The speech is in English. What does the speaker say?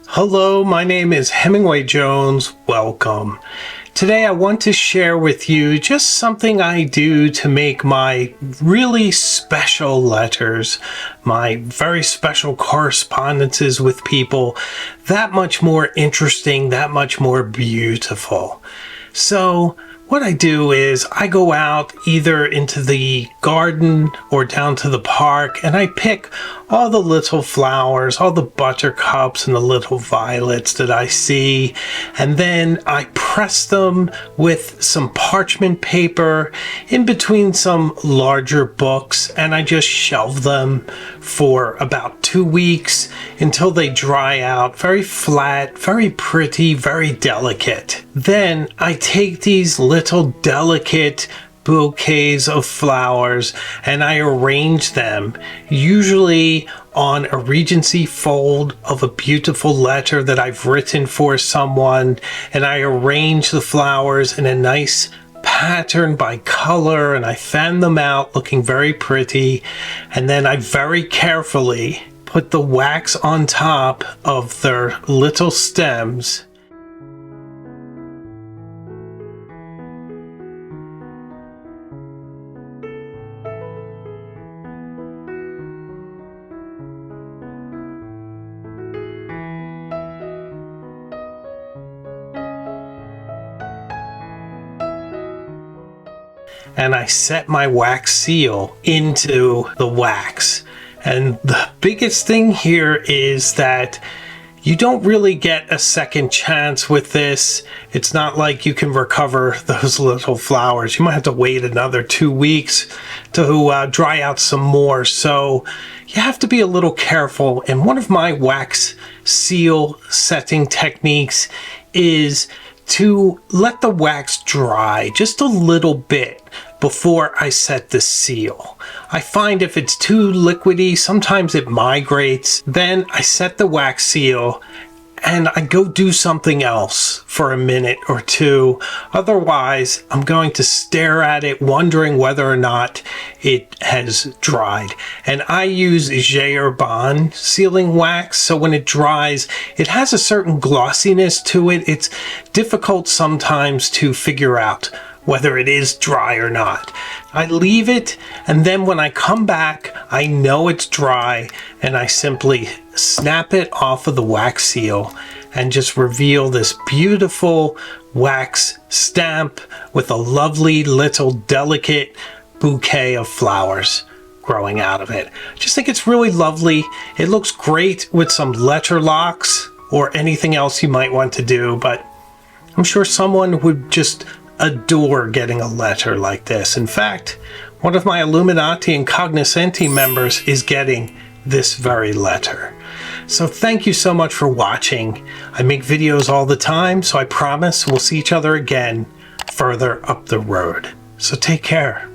Hello, my name is Hemingway Jones. Welcome. Today I want to share with you just something I do to make my really special letters, my very special correspondences with people, that much more interesting, that much more beautiful. So what I do is I go out either into the garden or down to the park and I pick all the little flowers, all the buttercups and the little violets that I see, and then I press them with some parchment paper in between some larger books, and I just shelve them for about 2 weeks until they dry out very flat, very pretty, very delicate. Then I take these little delicate bouquets of flowers and I arrange them, usually on a Regency fold of a beautiful letter that I've written for someone, and I arrange the flowers in a nice pattern by color and I fan them out looking very pretty, and then I very carefully put the wax on top of their little stems. And I set my wax seal into the wax. And the biggest thing here is that you don't really get a second chance with this. It's not like you can recover those little flowers. You might have to wait another 2 weeks to dry out some more. So you have to be a little careful. And one of my wax seal setting techniques is to let the wax dry just a little bit before I set the seal. I find if it's too liquidy, sometimes it migrates. Then I set the wax seal and I go do something else for a minute or two. Otherwise, I'm going to stare at it wondering whether or not it has dried. And I use Geisinger sealing wax, so when it dries, it has a certain glossiness to it. It's difficult sometimes to figure out whether it is dry or not. I leave it, and then when I come back, I know it's dry, and I simply snap it off of the wax seal and just reveal this beautiful wax stamp with a lovely little delicate bouquet of flowers growing out of it. I just think it's really lovely. It looks great with some letter locks or anything else you might want to do, but I'm sure someone would just adore getting a letter like this. In fact, one of my Illuminati and Cognoscenti members is getting this very letter. So thank you so much for watching. I make videos all the time, so I promise we'll see each other again further up the road. So take care.